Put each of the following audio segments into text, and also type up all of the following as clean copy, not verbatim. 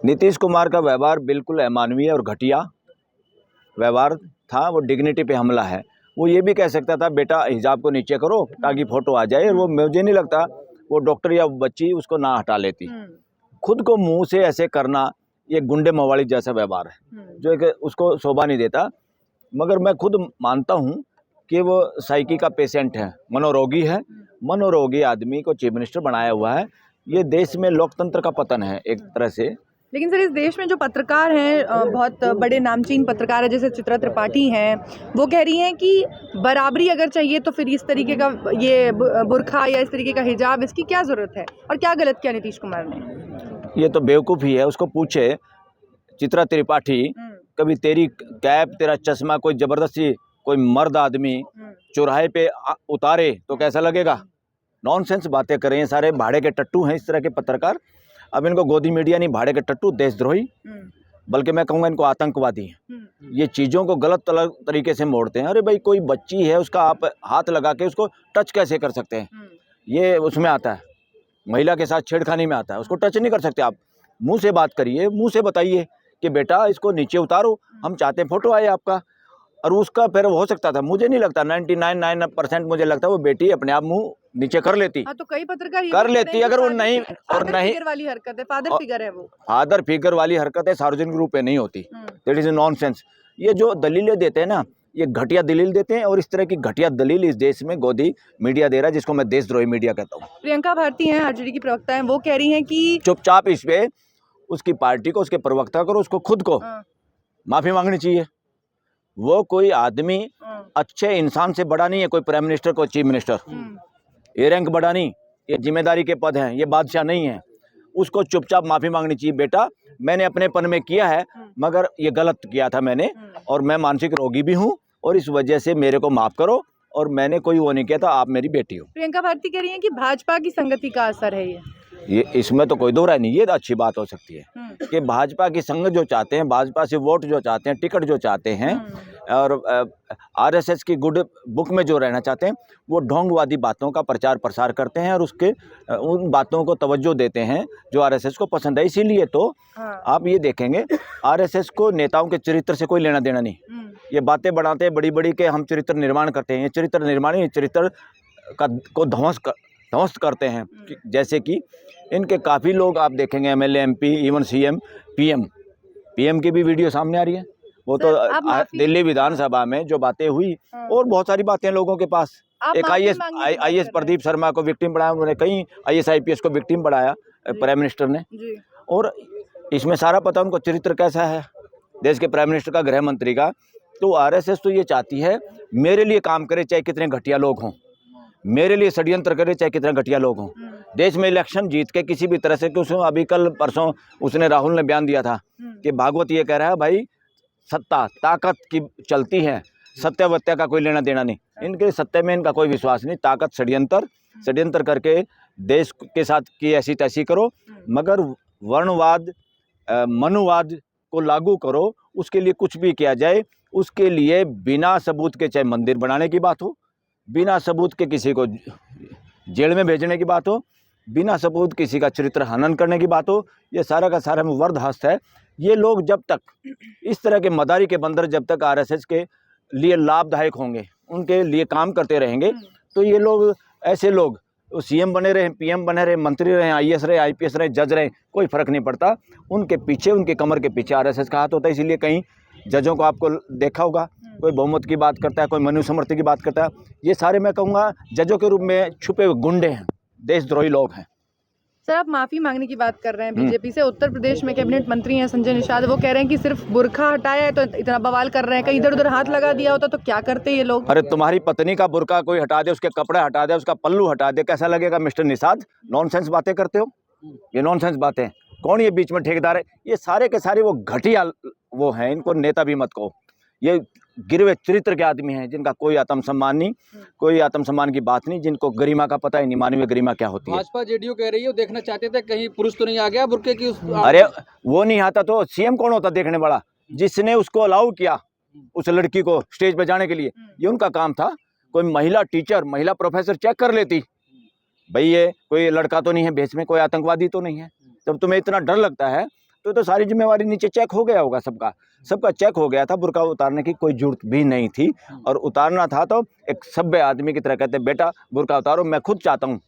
नीतीश कुमार का व्यवहार बिल्कुल अमानवीय और घटिया व्यवहार था। वो डिग्निटी पे हमला है। वो ये भी कह सकता था बेटा हिजाब को नीचे करो ताकि फोटो आ जाए। वो मुझे नहीं लगता वो डॉक्टर या बच्ची उसको ना हटा लेती। खुद को मुंह से ऐसे करना ये गुंडे मवाली जैसा व्यवहार है जो कि उसको शोभा नहीं देता। मगर मैं खुद मानता हूँ कि वो साइकी का पेशेंट है, मनोरोगी है। मनोरोगी आदमी को चीफ मिनिस्टर बनाया हुआ है। ये देश में लोकतंत्र का पतन है एक तरह से। लेकिन सर इस देश में जो पत्रकार हैं, बहुत बड़े नामचीन पत्रकार हैं जैसे चित्रा त्रिपाठी हैं, वो कह रही हैं कि बराबरी अगर चाहिए तो फिर इस तरीके का ये बुर्खा या इस तरीके का हिजाब, इसकी क्या ज़रूरत है और क्या गलत किया नीतीश कुमार ने? ये तो बेवकूफ़ी है। उसको पूछे चित्रा त्रिपाठी, कभी तेरी कैप तेरा चश्मा कोई ज़बरदस्ती कोई मर्द आदमी चौराहे पे उतारे तो कैसा लगेगा? नॉनसेंस बातें करें। ये सारे भाड़े के टट्टू हैं इस तरह के पत्रकार। अब इनको गोदी मीडिया नहीं, भाड़े के टट्टू, देशद्रोही, बल्कि मैं कहूँगा इनको आतंकवादी हैं। ये चीज़ों को गलत तरीके से मोड़ते हैं। अरे भाई कोई बच्ची है उसका आप हाथ लगा के उसको टच कैसे कर सकते हैं? ये उसमें आता है, महिला के साथ छेड़खानी में आता है। उसको टच नहीं कर सकते आप। मुंह से बात करिए, मुंह से बताइए कि बेटा इसको नीचे उतारो, हम चाहते हैं फोटो आए आपका। और उसका फिर हो सकता था, मुझे नहीं लगता 99% मुझे लगता है वो बेटी अपने आप मुंह नीचे कर लेती। हाँ, तो कई पत्रकार कर लेती अगर वो नहीं और नहीं फिगर वाली हरकत है, फादर फिगर है वो। फादर फिगर वाली हरकत है, सार्वजनिक रूप में नहीं होती। That is nonsense. ये जो दलीलें देते हैं ना, ये घटिया दलील देते हैं। और इस तरह की घटिया दलील इस देश में गोदी मीडिया दे रहा है, जिसको मैं देशद्रोही मीडिया कहता हूँ। प्रियंका भारती हैं, आरजेडी की प्रवक्ता हैं, वो कह रही हैं कि चुपचाप इस पे उसकी पार्टी को, उसके प्रवक्ता को, उसको खुद को माफी मांगनी चाहिए। वो कोई आदमी अच्छे इंसान से बड़ा नहीं है, कोई प्राइम मिनिस्टर, कोई चीफ मिनिस्टर। ये रैंक बड़ा नहीं, ये जिम्मेदारी के पद हैं, ये बादशाह नहीं है। उसको चुपचाप माफी मांगनी चाहिए। बेटा मैंने अपनेपन में किया है, मगर ये गलत किया था मैंने, और मैं मानसिक रोगी भी हूँ, और इस वजह से मेरे को माफ करो, और मैंने कोई वो नहीं किया था, आप मेरी बेटी हो। प्रियंका भारती कह रही हैं कि भाजपा की संगति का असर है ये इसमें तो कोई दो राय नहीं। ये तो अच्छी बात हो सकती है कि भाजपा की संगत जो चाहते हैं, भाजपा से वोट जो चाहते हैं, टिकट जो चाहते हैं, और आरएसएस की गुड बुक में जो रहना चाहते हैं, वो ढोंगवादी बातों का प्रचार प्रसार करते हैं और उसके उन बातों को तवज्जो देते हैं जो आरएसएस को पसंद है। इसीलिए तो आप ये देखेंगे आरएसएस को नेताओं के चरित्र से कोई लेना देना नहीं। ये बातें बढ़ाते हैं बड़ी बड़ी के हम चरित्र निर्माण करते हैं। ये चरित्र निर्माण, ये चरित्र को ध्वस्त करते हैं। जैसे कि इनके काफ़ी लोग आप देखेंगे, MLA, MP, even CM, PM की भी वीडियो सामने आ रही है। वो तो दिल्ली विधानसभा में जो बातें हुई, और बहुत सारी बातें लोगों के पास। एक आईएएस प्रदीप शर्मा को विक्टिम बनाया उन्होंने, कई आईएएस आईपीएस को विक्टिम बनाया प्राइम मिनिस्टर ने। और इसमें सारा पता उनको चरित्र कैसा है देश के प्राइम मिनिस्टर का, गृह मंत्री का। तो आरएसएस तो ये चाहती है मेरे लिए काम करे चाहे कितने घटिया लोग हों, मेरे लिए षड्यंत्र करे चाहे कितने घटिया लोग हों। देश में इलेक्शन जीत के किसी भी तरह से, क्योंकि अभी कल परसों उसने, राहुल ने बयान दिया था कि भागवत ये कह रहा है भाई सत्ता ताकत की चलती है, सत्य वत्या का कोई लेना देना नहीं। इनके सत्य में इनका कोई विश्वास नहीं। ताकत षड्यंत्र करके देश के साथ की ऐसी तैसी करो, मगर वर्णवाद मनुवाद को लागू करो, उसके लिए कुछ भी किया जाए। उसके लिए बिना सबूत के चाहे मंदिर बनाने की बात हो, बिना सबूत के किसी को जेल में भेजने की बात हो, बिना सबूत किसी का चरित्र हनन करने की बात हो, ये सारा का सारा वर्दहस्त है। ये लोग जब तक इस तरह के मदारी के बंदर जब तक आरएसएस के लिए लाभदायक होंगे, उनके लिए काम करते रहेंगे, तो ये लोग, ऐसे लोग सीएम बने रहे, पीएम बने रहे, मंत्री रहे, आईएएस रहे, आईपीएस रहे, जज रहे, कोई फर्क नहीं पड़ता। उनके पीछे, उनके कमर के पीछे आरएसएस का हाथ होता है। इसीलिए कहीं जजों को आपको देखा होगा, कोई बहुमत की बात करता है, कोई मनुस्मृति की बात करता है। ये सारे मैं कहूँगा जजों के रूप में छुपे हुए गुंडे हैं, देशद्रोही लोग हैं। सर आप माफ़ी मांगने की बात कर रहे हैं बीजेपी से। उत्तर प्रदेश में कैबिनेट मंत्री हैं संजय निषाद, वो कह रहे हैं कि सिर्फ बुर्खा हटाया है तो इतना बवाल कर रहे हैं, कहीं इधर उधर हाथ लगा दिया होता तो क्या करते ये लोग? अरे तुम्हारी पत्नी का बुर्का कोई हटा दे, उसके कपड़े हटा दे, उसका पल्लू हटा दे, कैसा लगेगा मिस्टर निषाद? नॉनसेंस बातें करते हो, ये नॉनसेंस बातें। कौन ये बीच में ठेकेदार है? ये सारे के सारे वो घटिया वो हैं, इनको नेता भी मत कहो। ये गिरवे चरित्र के आदमी हैं जिनका कोई आत्मसम्मान नहीं, कोई आत्मसम्मान की बात नहीं, जिनको गरिमा का पता है नहीं, मानवीय गरिमा क्या होती है। भाजपा जेडीयू कह रही है देखना चाहते थे कहीं पुरुष तो नहीं आ गया बुर्के की अरे वो नहीं आता तो सीएम कौन होता देखने वाला? जिसने उसको अलाउ किया उस लड़की को स्टेज पे जाने के लिए, ये उनका काम था। कोई महिला टीचर, महिला प्रोफेसर चेक कर लेती, भाई ये कोई लड़का तो नहीं है भेष में, कोई आतंकवादी तो नहीं है। जब तुम्हें इतना डर लगता है, तो सारी जिम्मेवारी नीचे चेक हो गया होगा, सबका चेक हो गया था। बुर्का उतारने की कोई जरूरत भी नहीं थी, और उतारना था तो एक सभ्य आदमी की तरह कहते, बेटा बुर्का उतारो, मैं खुद चाहता हूँ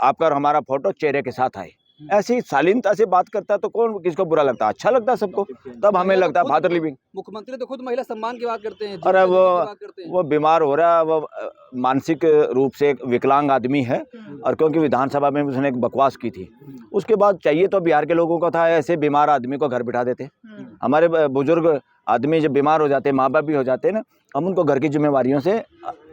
आपका और हमारा फोटो चेहरे के साथ आए। ऐसी शालीनता से बात करता है तो कौन किसको बुरा लगता है? अच्छा लगता है सबको, तब हमें लगता है फादर लिविंग। मुख्यमंत्री तो खुद महिला सम्मान की बात करते हैं, अरे की बात करते हैं। वो बीमार हो रहा है, वो मानसिक रूप से एक विकलांग आदमी है, और क्योंकि विधानसभा में उसने एक बकवास की थी, उसके बाद चाहिए तो बिहार के लोगों को था ऐसे बीमार आदमी को घर बिठा देते। हमारे बुजुर्ग आदमी जब बीमार हो जाते, माँ बाप भी हो जाते ना, हम उनको घर की जिम्मेवारियों से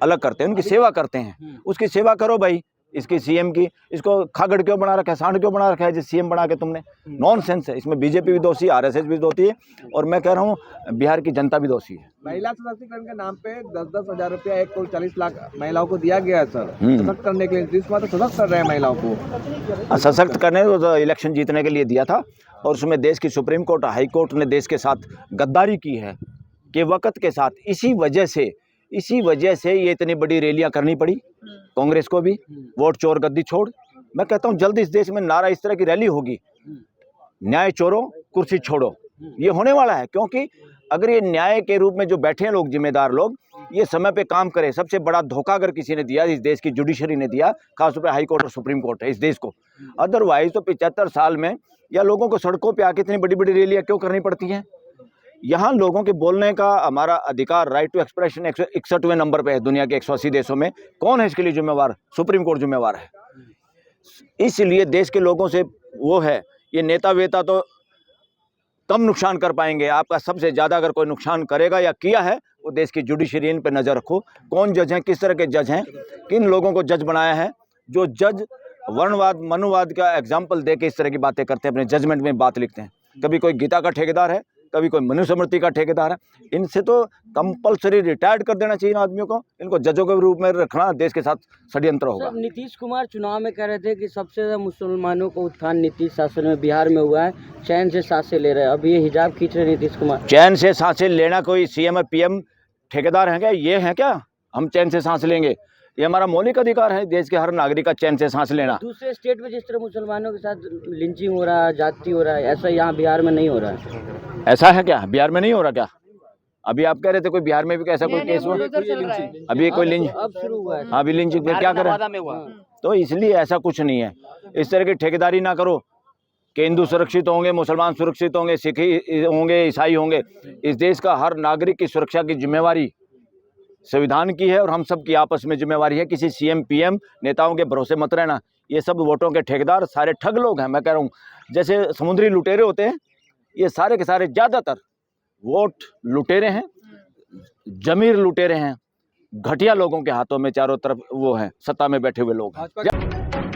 अलग करते हैं, उनकी सेवा करते हैं। उसकी सेवा करो भाई। इसकी सीएम की, इसको खागड़ क्यों बना रखा है, सांड क्यों बना रखा है जिस सीएम बना के तुमने? नॉनसेंस है। इसमें बीजेपी भी दोषी है, आरएसएस भी दोषी है, और मैं कह रहा हूँ बिहार की जनता भी दोषी है। महिला सशक्तिकरण के नाम पे 10-10 हजार रुपया 1 करोड़ 40 लाख महिलाओं को दिया गया है सर, सशक्त करने के लिए। नीतीश कुमार तो सशक्त कर रहे हैं महिलाओं को। सशक्त करने तो इलेक्शन जीतने के लिए दिया था, और उसमें देश की सुप्रीम कोर्ट, हाई कोर्ट ने देश के साथ गद्दारी की है कि वक्त के साथ। इसी वजह से ये इतनी बड़ी रैलियां करनी पड़ी कांग्रेस को भी, वोट चोर गद्दी छोड़। मैं कहता हूं जल्द इस देश में नारा इस तरह की रैली होगी, न्याय चोरो कुर्सी छोड़ो, ये होने वाला है। क्योंकि अगर ये न्याय के रूप में जो बैठे हैं लोग, जिम्मेदार लोग, ये समय पे काम करें। सबसे बड़ा धोखा अगर किसी ने दिया, इस देश की जुडिशरी ने दिया, खासतौर पर हाई कोर्ट और सुप्रीम कोर्ट है इस देश को। अदरवाइज तो 75 साल में या लोगों को सड़कों पर आके इतनी बड़ी बड़ी रैलियां क्यों करनी पड़ती हैं? यहाँ लोगों के बोलने का हमारा अधिकार, राइट टू एक्सप्रेशन 161वें नंबर पे है दुनिया के 180 देशों में। कौन है इसके लिए जिम्मेवार? सुप्रीम कोर्ट जिम्मेवार है। इसलिए देश के लोगों से वो है, ये नेता वेता तो कम नुकसान कर पाएंगे, आपका सबसे ज़्यादा अगर कोई नुकसान करेगा या किया है, वो देश की जुडिशरी पे नज़र रखो। कौन जज हैं, किस तरह के जज हैं, किन लोगों को जज बनाया है? जो जज वर्णवाद, मनुवाद का एग्जाम्पल दे के इस तरह की बातें करते हैं, अपने जजमेंट में बात लिखते हैं। कभी कोई गीता का ठेकेदार है, कभी कोई मनुस्मृति का ठेकेदार है। इनसे तो कंपलसरी रिटायर्ड कर देना चाहिए आदमियों को। इनको जजों के रूप में रखना देश के साथ षड्यंत्र होगा। नीतीश कुमार चुनाव में कह रहे थे कि सबसे ज्यादा मुसलमानों को उत्थान नीतीश शासन में बिहार में हुआ है, चैन से सांसें ले रहे हैं। अब ये हिजाब खींच रहे नीतीश कुमार। चैन से सांसें लेना कोई सीएम और पीएम ठेकेदार हैं क्या? ये हैं क्या हम चैन से सांस लेंगे? ये हमारा मौलिक अधिकार है, देश के हर नागरिक का चैन से सांस लेना। दूसरे स्टेट में जिस तरह मुसलमानों के साथ लिंचिंग हो रहा है, जाति हो रहा है, ऐसा यहाँ बिहार में नहीं हो रहा है। ऐसा है क्या? बिहार में नहीं हो रहा क्या? अभी आप कह रहे थे कोई बिहार में भी ऐसा कोई केस हुआ? अभी कोई लिंच अब शुरू हुआ है। हाँ, अभी लिंचिंग पे क्या करें? तो इसलिए ऐसा कुछ नहीं है। इस तरह की ठेकेदारी ना करो कि हिंदू सुरक्षित होंगे, मुसलमान सुरक्षित होंगे, सिख होंगे, ईसाई होंगे। इस देश का हर नागरिक की सुरक्षा की जिम्मेवारी संविधान की है, और हम सब की आपस में जिम्मेवारी है। किसी सीएम पीएम नेताओं के भरोसे मत रहना। ये सब वोटों के ठेकेदार सारे ठग लोग हैं। मैं कह रहा हूँ जैसे समुद्री लुटेरे होते हैं, ये सारे के सारे ज़्यादातर वोट लुटेरे हैं, जमीर लुटेरे हैं, घटिया लोगों के हाथों में चारों तरफ वो हैं, सत्ता में बैठे हुए लोग हैं।